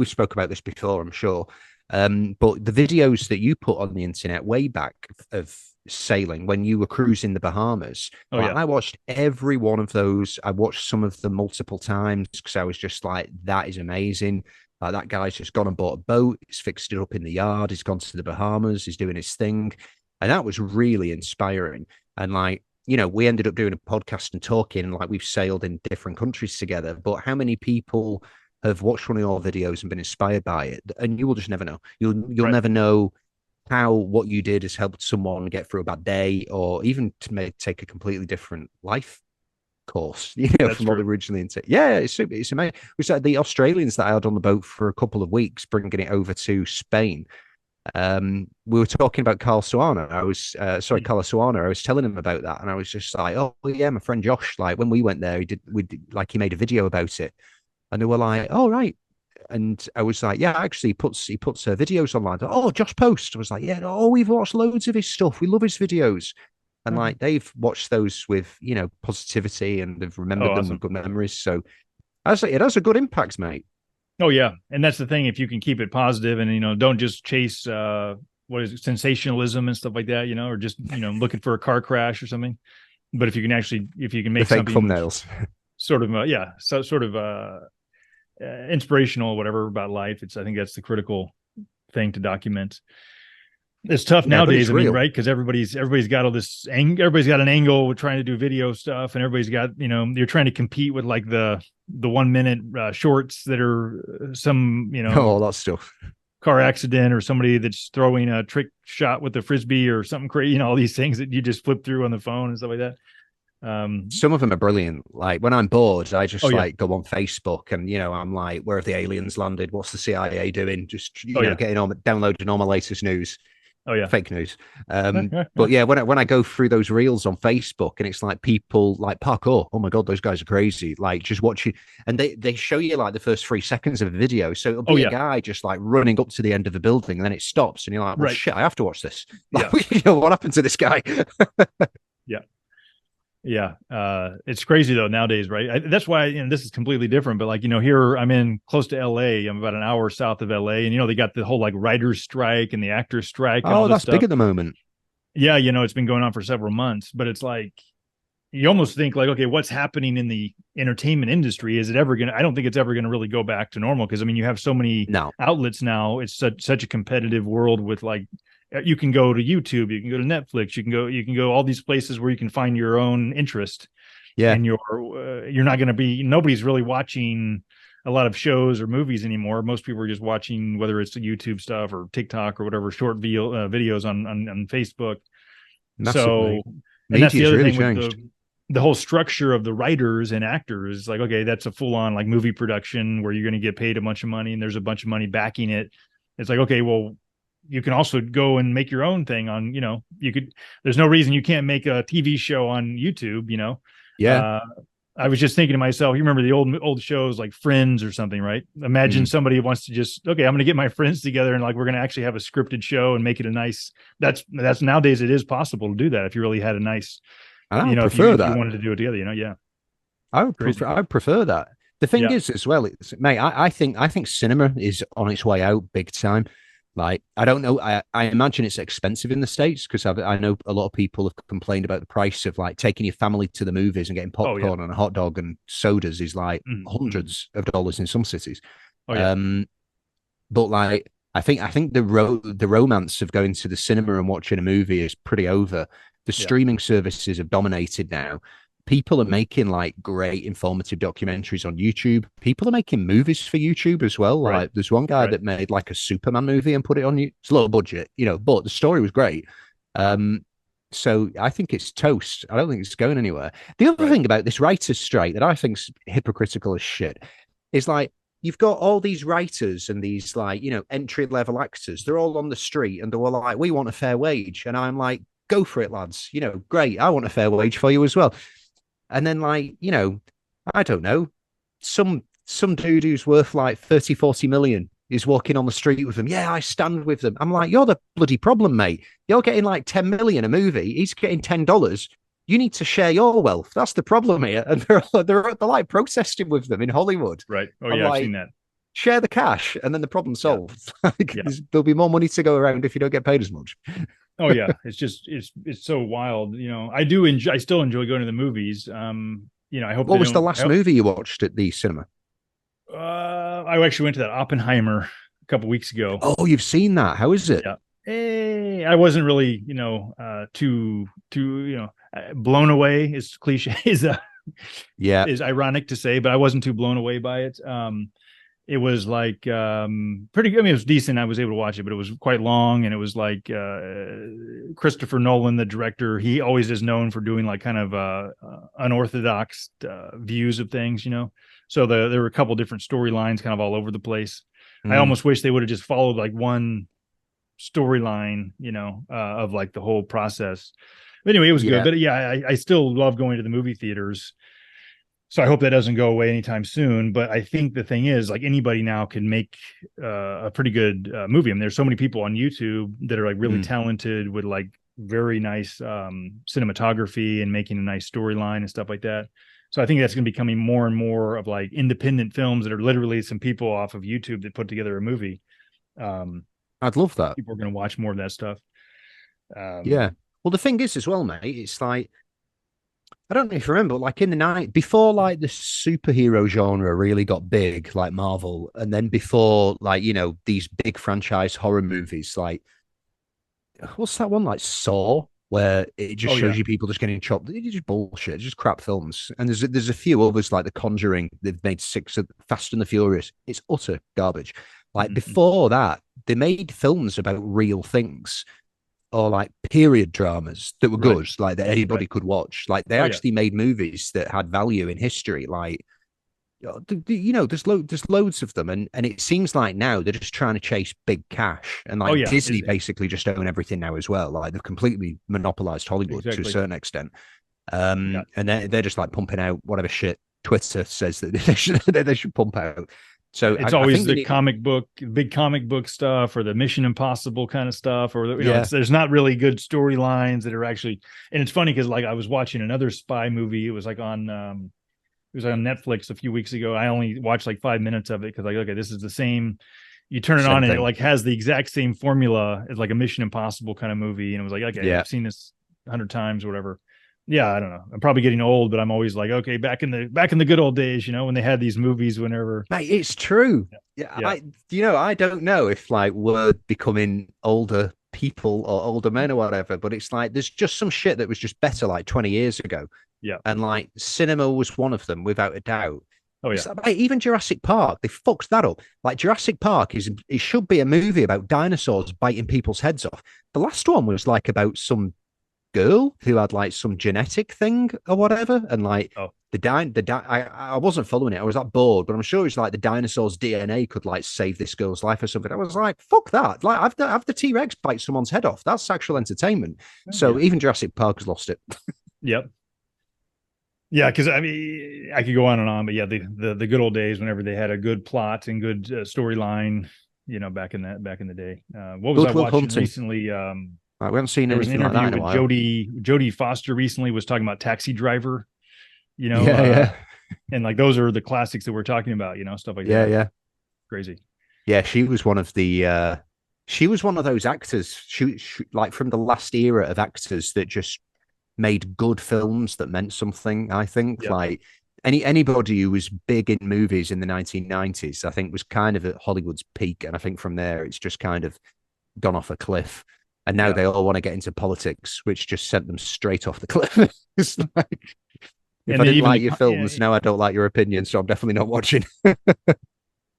spoke about this before, I'm sure. But the videos that you put on the internet way back of sailing when you were cruising the Bahamas,
Oh
like
yeah.
I watched every one of those. I watched some of them multiple times because I was just like, that is amazing. That guy's just gone and bought a boat. He's fixed it up in the yard. He's gone to the Bahamas. He's doing his thing. And that was really inspiring. And like, we ended up doing a podcast and talking, and like we've sailed in different countries together. But how many people have watched one of your videos and been inspired by it? And you will just never know. You'll
Right.
never know how what you did has helped someone get through a bad day, or even to take a completely different life course,
That's
from what they
true.
originally into. Yeah, it's amazing. We said the Australians that I had on the boat for a couple of weeks, bringing it over to Spain. We were talking about Carl Suana.
Mm.
Carl Suana. I was telling him about that, and I was just like, "Oh yeah, my friend Josh. Like when we went there, he made a video about it." And they were like, "Oh right." And I was like, "Yeah, actually, he puts videos online." Oh, Josh Post. I was like, "Yeah, oh, we've watched loads of his stuff. We love his videos." And
Mhm.
like they've watched those with positivity, and they've
Oh,
remembered them with
awesome.
good memories. So I say it has a good impact, mate.
Oh yeah, and that's the thing. If you can keep it positive and don't just chase what is it, sensationalism and stuff like that, or just looking for a car crash or something. But if you can
The
make
fake
something
thumbnails.
sort of yeah, so sort of inspirational, or whatever about life, I think that's the critical thing to document. It's tough
Yeah, but
nowadays.
it's
I mean,
real.
right? Because everybody's got all this. Everybody's got an angle with trying to do video stuff, and everybody's got you're trying to compete with like the 1 minute shorts that are some
All that stuff.
car accident or somebody that's throwing a trick shot with a frisbee or something crazy. All these things that you just flip through on the phone and stuff like that.
Some of them are brilliant. Like when I'm bored, I
Oh
just
yeah.
like go on Facebook and I'm like, where have the aliens landed? What's the CIA doing? Just
Oh yeah.
getting on downloading all my latest news,
Oh yeah.
fake news. But yeah, when I go through those reels on Facebook and it's like people like parkour, oh my god, those guys are crazy. Like just watching, and they show you like the first 3 seconds of a video, so it'll
Oh
be a
yeah.
guy just like running up to the end of the building, and then it stops, and you're like, well,
Right.
shit, I have to watch this.
Yeah.
Like, what happened to this guy?
Yeah. Yeah, it's crazy though nowadays, right? That's why this is completely different. But like here I'm in close to L.A. I'm about an hour south of L.A. and they got the whole like writers' strike and the actors' strike and all
Oh,
this
that's big
stuff.
at the moment.
Yeah, it's been going on for several months, but it's like you almost think like, okay, what's happening in the entertainment industry? Is it ever gonna? I don't think it's ever gonna really go back to normal because I mean you have so many
No,
outlets now. It's such a competitive world with like you can go to YouTube, you can go to Netflix, you can go all these places where you can find your own interest
yeah.
and you're not going to be nobody's really watching a lot of shows or movies anymore. Most people are just watching whether it's the YouTube stuff or TikTok or whatever short videos on Facebook. So,
Massively.
and that's the
Media's
other
really
thing with
changed.
the whole structure of the writers and actors. Like, okay, that's a full on like movie production where you're going to get paid a bunch of money and there's a bunch of money backing it. It's like, okay, well, you can also go and make your own thing on, you could, there's no reason you can't make a TV show on YouTube.
Yeah.
Uh, I was just thinking to myself, you remember the old shows like Friends or something, right? Imagine
Mm. I'm
somebody wants to just, okay, I'm going to get my friends together and like we're going to actually have a scripted show and make it a nice. That's nowadays it is possible to do that if you really had a nice,
I would
if you
prefer
if you
that.
wanted to do it together, yeah, crazy,
I would prefer that. The thing
yeah,
is, as well, mate. I think cinema is on its way out big time. Like, I don't know. I imagine it's expensive in the States because I know a lot of people have complained about the price of like taking your family to the movies and getting
oh yeah,
popcorn and a hot dog and sodas is like
mm-hmm.
hundreds of dollars in some cities.
Oh yeah,
Um, but like, I think the romance of going to the cinema and watching a movie is pretty over. The
yeah,
streaming services have dominated now. people are making like great informative documentaries on YouTube. People are making movies for YouTube as well.
Right.
Like there's one guy that made like a Superman movie and put it on. It's low budget, but the story was great. So I think it's toast. I don't think it's going anywhere. The other thing about this writers' strike that I think's hypocritical as shit is like you've got all these writers and these like entry level actors. They're all on the street and they're all like, "We want a fair wage," and I'm like, "Go for it, lads! Great. I want a fair wage for you as well." And then like I don't know, some dude who's worth like 30, 40 million is walking on the street with them. Yeah, I stand with them. I'm like, you're the bloody problem, mate. You're getting like 10 million a movie. He's getting $10. You need to share your wealth. That's the problem here. And they're like protesting with them in Hollywood.
Right. Oh, yeah, I've seen that.
Share the cash and then the problem's solved. There'll be more money to go around if you don't get paid as much.
Oh yeah, it's so wild. I still enjoy going to the movies. I hope.
What was the last movie you watched at the cinema?
I actually went to that Oppenheimer a couple weeks ago.
Oh, you've seen that? How is it?
Yeah. I wasn't really, too blown away. Is cliche is ironic to say, but I wasn't too blown away by it. It was like pretty good. I mean, it was decent. I was able to watch it, but it was quite long. And it was like Christopher Nolan, the director, he always is known for doing like kind of unorthodox views of things, So there were a couple different storylines kind of all over the place. I almost wish they would have just followed like one storyline, of like the whole process. But anyway, it was good. But yeah, I still love going to the movie theaters. So I hope that doesn't go away anytime soon. But I think the thing is, like anybody now can make a pretty good movie. I mean, there's so many people on YouTube that are like really talented with like very nice cinematography and making a nice storyline and stuff like that. So I think that's going to be becoming more and more of like independent films that are literally some people off of YouTube that put together a movie.
I'd love that.
People are going to watch more of that stuff.
Yeah. Well, the thing is as well, mate, it's like, I don't know if you remember, like in the night before, like the superhero genre really got big, like Marvel, and then before, like these big franchise horror movies, like what's that one, like Saw, where it just shows you people just getting chopped. It's just bullshit. It's just crap films. And there's a few others like The Conjuring. They've made 6 of Fast and the Furious. It's utter garbage. Like before that, they made films about real things. Or like period dramas that were good, like that anybody could watch. Like they actually made movies that had value in history. Like, there's loads of them, and it seems like now they're just trying to chase big cash, and like Disney basically just own everything now as well. Like they've completely monopolized Hollywood to a certain extent, and they're just like pumping out whatever shit Twitter says that they should pump out. So
it's always the big comic book stuff, or the Mission Impossible kind of stuff, or there's not really good storylines that are actually. And it's funny because like I was watching another spy movie. It was like on Netflix a few weeks ago. I only watched like 5 minutes of it because like, okay, this is the same. You turn it on and it like has the exact same formula as like a Mission Impossible kind of movie, and it was like, okay, I've seen this 100 times or whatever. Yeah, I don't know. I'm probably getting old, but I'm always like, okay, back in the good old days, when they had these movies, whenever.
Mate, it's true. Yeah. I don't know if like we're becoming older people or older men or whatever, but it's like there's just some shit that was just better like 20 years ago.
Yeah.
And like cinema was one of them without a doubt.
Oh yeah.
Like, even Jurassic Park, they fucked that up. Like Jurassic Park it should be a movie about dinosaurs biting people's heads off. The last one was like about some girl who had like some genetic thing or whatever, and like I wasn't following it. I was that bored, but I'm sure it's like the dinosaur's DNA could like save this girl's life or something. I was like, fuck that! Like, have the T-Rex bite someone's head off. That's sexual entertainment. So even Jurassic Park has lost it.
Yep. Yeah, because I mean, I could go on and on, but yeah, the good old days whenever they had a good plot and good storyline, back in the day. What was I watching recently?
We haven't seen anything like that in a while.
Jodie Foster recently was talking about Taxi Driver, and like those are the classics that we're talking about, stuff like that.
Yeah,
crazy.
Yeah, she was one of those actors. She like from the last era of actors that just made good films that meant something. I think like anybody who was big in movies in the 1990s, I think was kind of at Hollywood's peak, and I think from there it's just kind of gone off a cliff. And now they all want to get into politics, which just sent them straight off the cliff. It's like, If I didn't like your films, now I don't like your opinion, so I'm definitely not watching.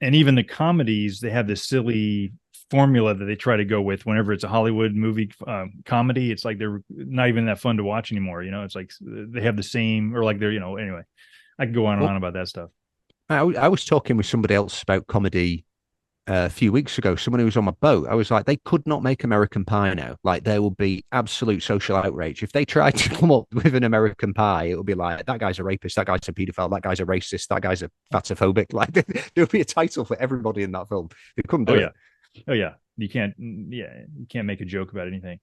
And even the comedies, they have this silly formula that they try to go with whenever it's a Hollywood movie comedy. It's like they're not even that fun to watch anymore. You know, it's like they have the same, or like they're, you know, anyway, I could go on and on about that stuff.
I was talking with somebody else about comedy a few weeks ago, someone who was on my boat. I was like, they could not make American Pie now. Like, there will be absolute social outrage if they try to come up with an American Pie. It will be like, that guy's a rapist, that guy's a pedophile, that guy's a racist, that guy's a fatophobic. Like, there'll be a title for everybody in that film. They couldn't do it.
Oh yeah, you can't make a joke about anything.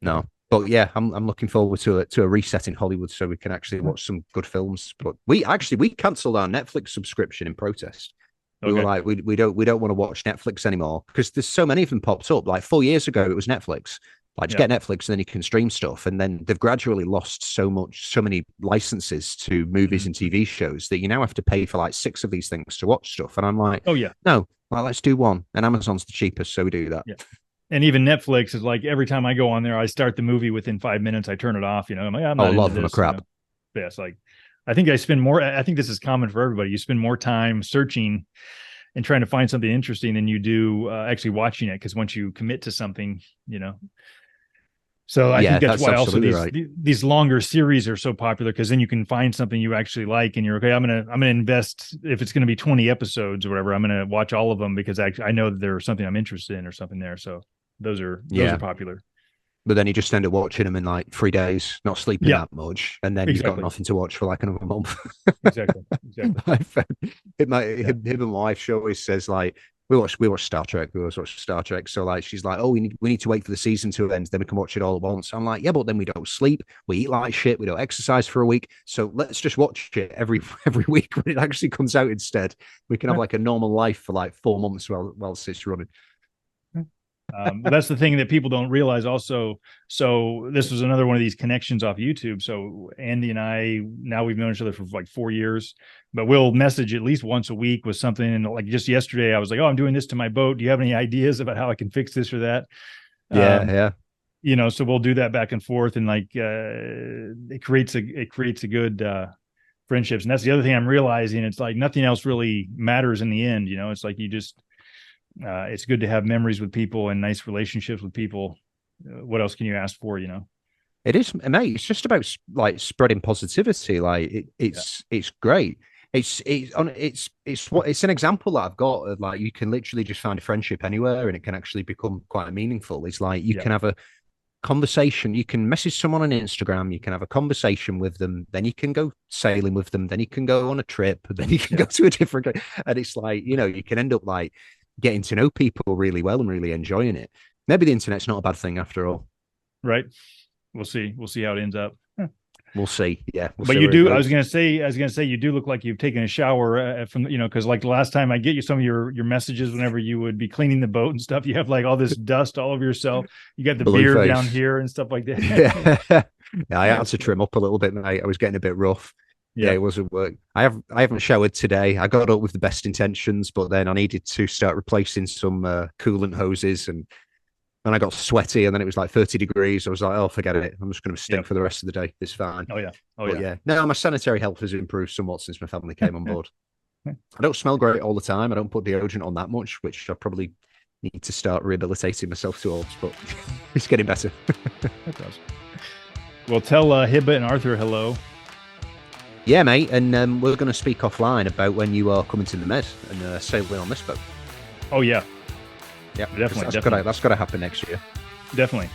No, but yeah, I'm looking forward to a reset in Hollywood so we can actually watch some good films. But we cancelled our Netflix subscription in protest. We were like, we don't want to watch Netflix anymore because there's so many of them popped up. Like 4 years ago, it was Netflix. Like, just get Netflix and then you can stream stuff. And then they've gradually lost so many licenses to movies and TV shows that you now have to pay for like 6 of these things to watch stuff. And I'm like,
oh yeah,
no, well, let's do one. And Amazon's the cheapest, so we do that.
Yeah. And even Netflix is like, every time I go on there, I start the movie within 5 minutes. I turn it off. You know, I'm like, I'm not
a lot of them are crap.
You know? Yeah, it's like, I think this is common for everybody. You spend more time searching and trying to find something interesting than you do actually watching it. Because once you commit to something, you know. So I think that's why also these longer series are so popular, because then you can find something you actually like and you're okay. I'm gonna invest, if it's gonna be 20 episodes or whatever, I'm gonna watch all of them because I know that there's something I'm interested in or something there. So those are popular.
But then you just end up watching them in like 3 days, not sleeping that much, and then you've got nothing to watch for like another month.
Exactly.
Him and my wife, she always says like, we watch Star Trek. We always watch Star Trek. So like, she's like, oh, we need to wait for the season to end, then we can watch it all at once. I'm like, yeah, but then we don't sleep, we eat like shit, we don't exercise for a week. So let's just watch it every week when it actually comes out instead. We can have like a normal life for like 4 months while it's running.
That's the thing that people don't realize also. So this was another one of these connections off YouTube. So Andy and I, now we've known each other for like 4 years, but we'll message at least once a week with something. And like just yesterday, I was like, oh, I'm doing this to my boat. Do you have any ideas about how I can fix this or that?
Yeah.
You know, so we'll do that back and forth, and like it creates a good friendships. And that's the other thing I'm realizing. It's like nothing else really matters in the end. You know, it's like you just it's good to have memories with people and nice relationships with people. What else can you ask for? You know,
it is, mate. It's just about like spreading positivity. Like it's great. It's an example that I've got of like, you can literally just find a friendship anywhere and it can actually become quite meaningful. It's like you can have a conversation, you can message someone on Instagram, you can have a conversation with them, then you can go sailing with them, then you can go on a trip, then you can go to a different, and it's like, you know, you can end up like getting to know people really well and really enjoying it. Maybe the internet's not a bad thing after all.
Right. We'll see how it ends up.
We'll see. Yeah.
But you do, I was going to say, you do look like you've taken a shower from, you know, because like the last time I get you some of your messages, whenever you would be cleaning the boat and stuff, you have like all this dust all over yourself. You got the beard down here and stuff like that.
Yeah, I had to trim up a little bit, mate. I was getting a bit rough. Yeah, it wasn't work. I haven't showered today. I got up with the best intentions, but then I needed to start replacing some coolant hoses, and I got sweaty, and then it was like 30 degrees. I was like, oh, forget it. I'm just going to stink for the rest of the day. It's fine.
Oh yeah.
Yeah. No, my sanitary health has improved somewhat since my family came on board. I don't smell great all the time. I don't put deodorant on that much, which I probably need to start rehabilitating myself towards, but it's getting better.
That does. Well, tell Hibba and Arthur hello.
Yeah, mate, and we're going to speak offline about when you are coming to the Med and sailing on this boat.
Oh, yeah.
Yeah, definitely. That's got to happen next year.
Definitely.